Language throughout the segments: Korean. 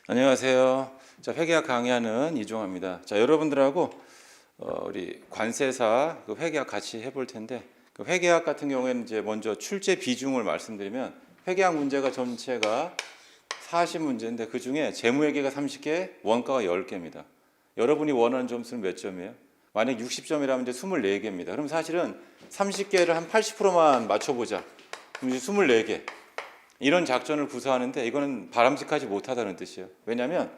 안녕하세요. 자, 회계학 강의하는 이종화입니다. 자, 여러분들하고 우리 관세사 그 회계학 같이 해볼 텐데, 그 회계학 같은 경우에는 이제 먼저 출제 비중을 말씀드리면, 회계학 문제가 전체가 40문제인데 그 중에 재무회계가 30개, 원가가 10개입니다. 여러분이 원하는 점수는 몇 점이에요? 만약 60점이라면 이제 24개입니다. 그럼 사실은 30개를 한 80%만 맞춰보자. 그럼 이제 24개. 이런 작전을 구사하는데 이거는 바람직하지 못하다는 뜻이에요. 왜냐하면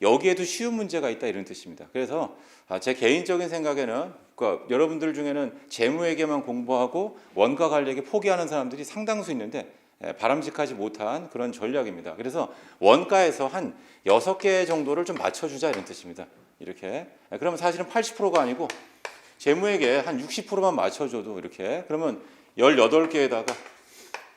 여기에도 쉬운 문제가 있다 이런 뜻입니다. 그래서 제 개인적인 생각에는 그러니까 여러분들 중에는 재무회계만 공부하고 원가 관리에게 포기하는 사람들이 상당수 있는데 바람직하지 못한 그런 전략입니다. 그래서 원가에서 한 6개 정도를 좀 맞춰주자 이런 뜻입니다. 이렇게. 그러면 사실은 80%가 아니고 재무회계 한 60%만 맞춰줘도 이렇게 그러면 18개에다가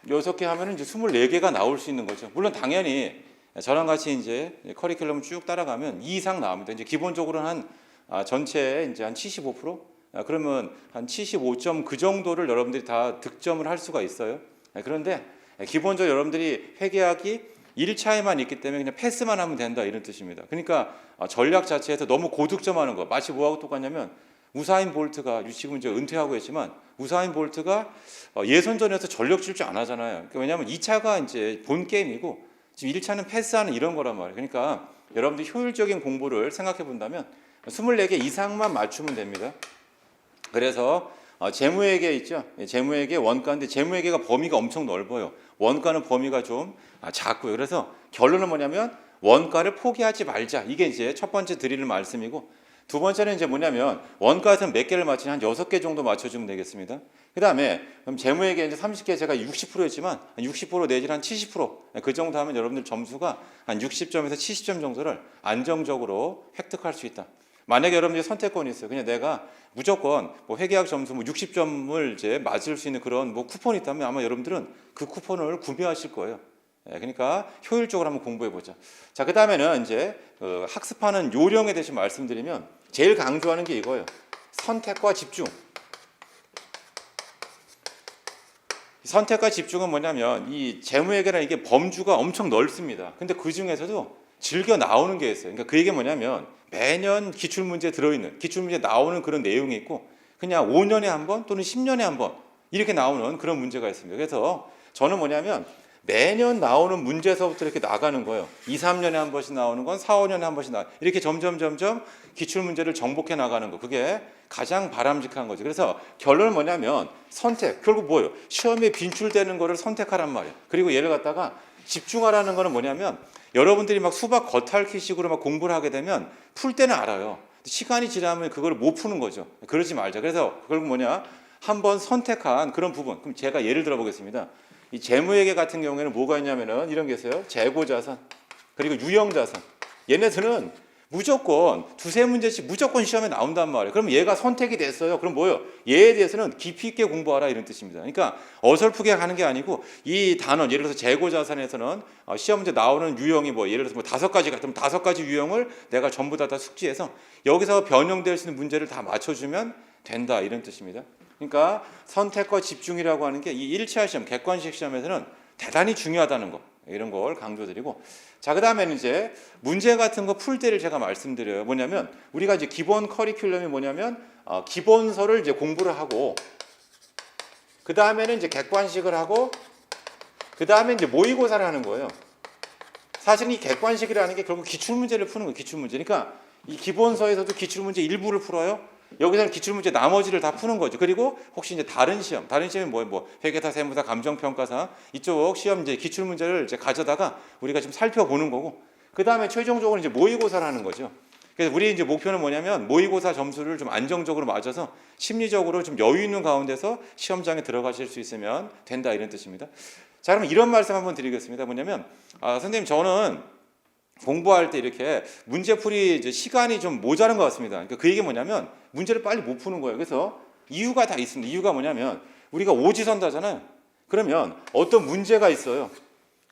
6개 하면은 이제 24개가 나올 수 있는 거죠. 물론 당연히 저랑 같이 이제 커리큘럼 쭉 따라가면 2 이상 나옵니다. 이제 기본적으로는 한 전체에 이제 한 75%? 그러면 한 75점 그 정도를 여러분들이 다 득점을 할 수가 있어요. 그런데 기본적으로 여러분들이 회계학이 1차에만 있기 때문에 그냥 패스만 하면 된다 이런 뜻입니다. 그러니까 전략 자체에서 너무 고득점하는 거 마치 뭐하고 똑같냐면 우사인 볼트가 지금 이제 은퇴하고 있지만 우사인 볼트가 예선전에서 전력 질주 안 하잖아요. 그러니까 왜냐하면 2차가 이제 본 게임이고 지금 1차는 패스하는 이런 거란 말이에요. 그러니까 여러분들이 효율적인 공부를 생각해 본다면 24개 이상만 맞추면 됩니다. 그래서 재무회계 있죠. 재무회계 원가인데 재무회계가 범위가 엄청 넓어요. 원가는 범위가 좀 작고요. 그래서 결론은 뭐냐면 원가를 포기하지 말자. 이게 이제 첫 번째 드릴 말씀이고 두 번째는 이제 뭐냐면 원가에서 몇 개를 맞추냐 한 6개 정도 맞춰주면 되겠습니다. 그 다음에 그럼 재무회계 이제 30개 제가 60%였지만 60% 내지 한 70%그 정도 하면 여러분들 점수가 한 60점에서 70점 정도를 안정적으로 획득할 수 있다. 만약에 여러분들이 선택권이 있어요. 그냥 내가 무조건 뭐 회계학 점수 뭐 60점을 이제 맞을 수 있는 그런 뭐 쿠폰이 있다면 아마 여러분들은 그 쿠폰을 구매하실 거예요. 그러니까 효율적으로 한번 공부해 보자. 자, 그 다음에는 이제 학습하는 요령에 대해서 말씀드리면 제일 강조하는 게 이거예요. 선택과 집중. 선택과 집중은 뭐냐면 이 재무회계라는 이게 범주가 엄청 넓습니다. 근데 그 중에서도 즐겨 나오는 게 있어요. 그러니까 그 얘기 뭐냐면 매년 기출문제 들어있는 기출문제 나오는 그런 내용이 있고 그냥 5년에 한 번 또는 10년에 한 번 이렇게 나오는 그런 문제가 있습니다. 그래서 저는 뭐냐면 매년 나오는 문제에서부터 이렇게 나가는 거예요. 2, 3년에 한 번씩 나오는 건 4, 5년에 한 번씩 이렇게 점점 기출문제를 정복해 나가는 거. 그게 가장 바람직한 거죠. 그래서 결론은 뭐냐면 선택. 결국 뭐예요? 시험에 빈출되는 거를 선택하란 말이에요. 그리고 얘를 갖다가 집중하라는 거는 뭐냐면 여러분들이 막 수박 겉핥기식으로 막 공부를 하게 되면 풀 때는 알아요. 시간이 지나면 그걸 못 푸는 거죠. 그러지 말자. 그래서 결국 뭐냐? 한번 선택한 그런 부분. 그럼 제가 예를 들어 보겠습니다. 이 재무회계 같은 경우에는 뭐가 있냐면은 이런 게 있어요. 재고자산 그리고 유형자산. 얘네들은 무조건 두세 문제씩 무조건 시험에 나온단 말이에요. 그럼 얘가 선택이 됐어요. 그럼 뭐예요? 얘에 대해서는 깊이 있게 공부하라 이런 뜻입니다. 그러니까 어설프게 가는 게 아니고 이 단원 예를 들어서 재고자산에서는 시험 문제 나오는 유형이 뭐 예를 들어서 뭐 5가지 같으면 5가지 유형을 내가 전부 다 숙지해서 여기서 변형될 수 있는 문제를 다 맞춰주면 된다 이런 뜻입니다. 그러니까 선택과 집중이라고 하는 게 이 1차 시험, 객관식 시험에서는 대단히 중요하다는 거 이런 걸 강조드리고 자, 그 다음에는 이제 문제 같은 거 풀 때를 제가 말씀드려요. 뭐냐면 우리가 이제 기본 커리큘럼이 뭐냐면 기본서를 이제 공부를 하고 그 다음에는 이제 객관식을 하고 그 다음에 이제 모의고사를 하는 거예요. 사실 이 객관식이라는 게 결국 기출문제를 푸는 거예요. 기출문제. 그러니까 이 기본서에서도 기출문제 일부를 풀어요. 여기서는 기출문제 나머지를 다 푸는 거죠. 그리고 혹시 이제 다른 시험이 뭐 회계사, 세무사, 감정평가사 이쪽 시험 이제 기출문제를 이제 가져다가 우리가 좀 살펴보는 거고, 그 다음에 최종적으로 이제 모의고사를 하는 거죠. 그래서 우리 이제 목표는 뭐냐면 모의고사 점수를 좀 안정적으로 맞아서 심리적으로 좀 여유 있는 가운데서 시험장에 들어가실 수 있으면 된다 이런 뜻입니다. 자, 그럼 이런 말씀 한번 드리겠습니다. 뭐냐면 선생님 저는 공부할 때 이렇게 문제풀이 이제 시간이 좀 모자란 것 같습니다. 그러니까 그 얘기 뭐냐면 문제를 빨리 못 푸는 거예요. 그래서 이유가 다 있습니다. 이유가 뭐냐면 우리가 오지선다잖아요. 그러면 어떤 문제가 있어요.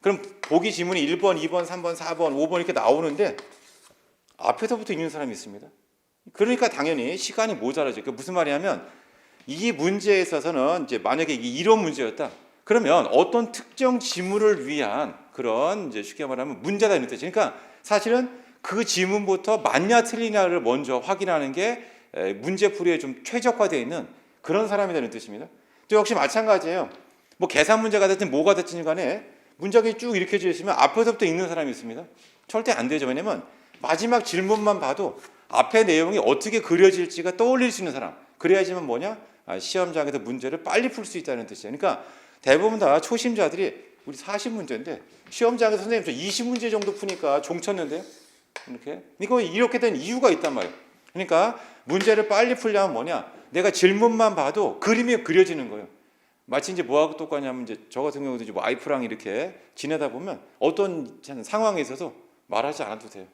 그럼 보기 지문이 1번, 2번, 3번, 4번, 5번 이렇게 나오는데 앞에서부터 읽는 사람이 있습니다. 그러니까 당연히 시간이 모자라죠. 그러니까 무슨 말이냐면 이 문제에 있어서는 이제 만약에 이게 이론 문제였다. 그러면 어떤 특정 지문을 위한 그런 이제 쉽게 말하면 문제다 이런 뜻이에요. 그러니까 사실은 그 지문부터 맞냐 틀리냐를 먼저 확인하는 게 문제풀이에 좀 최적화되어 있는 그런 사람이라는 뜻입니다. 또 역시 마찬가지예요. 뭐 계산 문제가 됐든 뭐가 됐든 간에 문제가 쭉 이렇게 있으면 앞에서부터 읽는 사람이 있습니다. 절대 안 되죠. 왜냐면 마지막 질문만 봐도 앞에 내용이 어떻게 그려질지가 떠올릴 수 있는 사람. 그래야지만 뭐냐? 시험장에서 문제를 빨리 풀 수 있다는 뜻이에요. 그러니까 대부분 다 초심자들이 우리 40문제인데 시험장에서 선생님 저 20문제 정도 푸니까 종 쳤는데요. 이렇게 된 이유가 있단 말이에요. 그러니까 문제를 빨리 풀려면 뭐냐? 내가 질문만 봐도 그림이 그려지는 거예요. 마치 이제 뭐하고 똑같냐면 이제 저 같은 경우도 이제 와이프랑 이렇게 지내다 보면 어떤 상황에 있어서 말하지 않아도 돼요.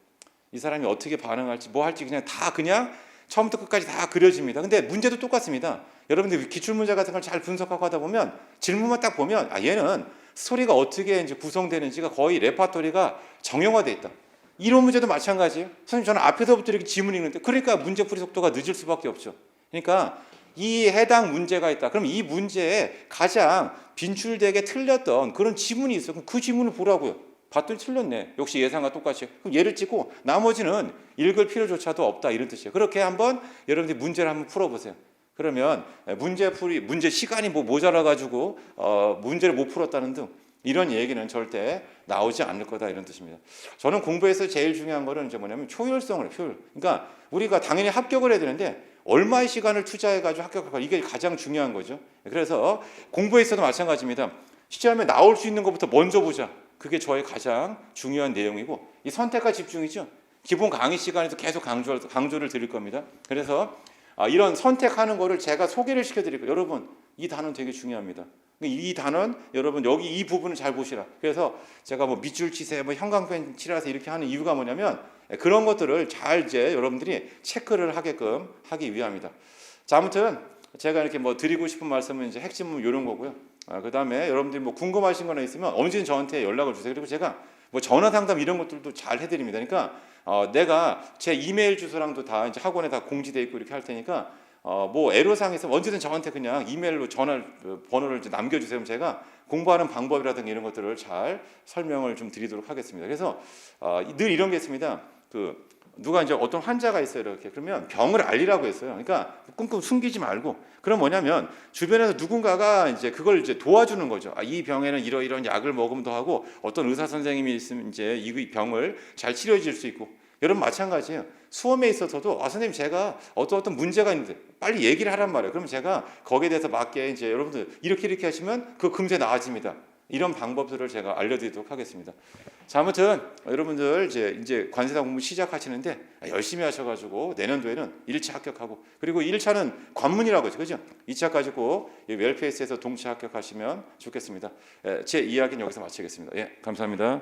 이 사람이 어떻게 반응할지 뭐 할지 그냥 처음부터 끝까지 다 그려집니다. 근데 문제도 똑같습니다. 여러분들 기출문제 같은 걸 잘 분석하고 하다 보면 질문만 딱 보면 얘는 스토리가 어떻게 이제 구성되는지가 거의 레파토리가 정형화돼 있다. 이론 문제도 마찬가지예요. 선생님 저는 앞에서부터 이렇게 지문 읽는데 그러니까 문제풀이 속도가 늦을 수밖에 없죠. 그러니까 이 해당 문제가 있다. 그럼 이 문제에 가장 빈출되게 틀렸던 그런 지문이 있어. 그럼 그 지문을 보라고요. 봤더니 틀렸네. 역시 예상과 똑같이. 그럼 얘를 찍고 나머지는 읽을 필요조차도 없다 이런 뜻이에요. 그렇게 한번 여러분들이 문제를 한번 풀어보세요. 그러면 문제 시간이 뭐 모자라 가지고 문제를 못 풀었다는 등 이런 얘기는 절대 나오지 않을 거다 이런 뜻입니다. 저는 공부에서 제일 중요한 거는 이제 뭐냐면 효율성을 효율. 그러니까 우리가 당연히 합격을 해야 되는데 얼마의 시간을 투자해 가지고 합격할까 이게 가장 중요한 거죠. 그래서 공부에 있어도 마찬가지입니다. 시험에 나올 수 있는 것부터 먼저 보자. 그게 저의 가장 중요한 내용이고 이 선택과 집중이죠. 기본 강의 시간에서 계속 강조를 드릴 겁니다. 그래서 이런 선택하는 거를 제가 소개를 시켜드릴 거예요. 여러분 이 단어는 되게 중요합니다. 이 단어는 여러분 여기 이 부분을 잘 보시라. 그래서 제가 뭐 밑줄 치세요, 뭐 형광펜 칠하세요 이렇게 하는 이유가 뭐냐면 그런 것들을 잘 이제 여러분들이 체크를 하게끔 하기 위함이다. 자, 아무튼 제가 이렇게 뭐 드리고 싶은 말씀은 이제 핵심은 이런 거고요. 그 다음에 여러분들이 뭐 궁금하신 거나 있으면 언제든 저한테 연락을 주세요. 그리고 제가 뭐 전화 상담 이런 것들도 잘 해드립니다. 그러니까 내가 제 이메일 주소랑도 다 이제 학원에 다 공지돼 있고 이렇게 할 테니까 뭐 애로사항에서 언제든 저한테 그냥 이메일로 번호를 이제 남겨주세요. 제가 공부하는 방법이라든가 이런 것들을 잘 설명을 좀 드리도록 하겠습니다. 그래서 늘 이런 게 있습니다. 누가 이제 어떤 환자가 있어요. 이렇게 그러면 병을 알리라고 했어요. 그러니까 끙끙 숨기지 말고 그럼 뭐냐면 주변에서 누군가가 이제 그걸 이제 도와주는 거죠. 이 병에는 이런 약을 먹으면 더 하고 어떤 의사 선생님이 있으면 이제 이 병을 잘 치료해 줄 수 있고 여러분 마찬가지예요. 수험에 있어서도 선생님 제가 어떤 문제가 있는데 빨리 얘기를 하란 말이에요. 그러면 제가 거기에 대해서 맞게 이제 여러분들 이렇게 하시면 그 금세 나아집니다. 이런 방법들을 제가 알려드리도록 하겠습니다. 자, 아무튼 여러분들 이제 관세사 공부 시작하시는데 열심히 하셔가지고 내년도에는 1차 합격하고 그리고 1차는 관문이라고 하죠, 그죠? 2차까지 꼭 웰페이스에서 동시 합격하시면 좋겠습니다. 제 이야기는 여기서 마치겠습니다. 예, 감사합니다.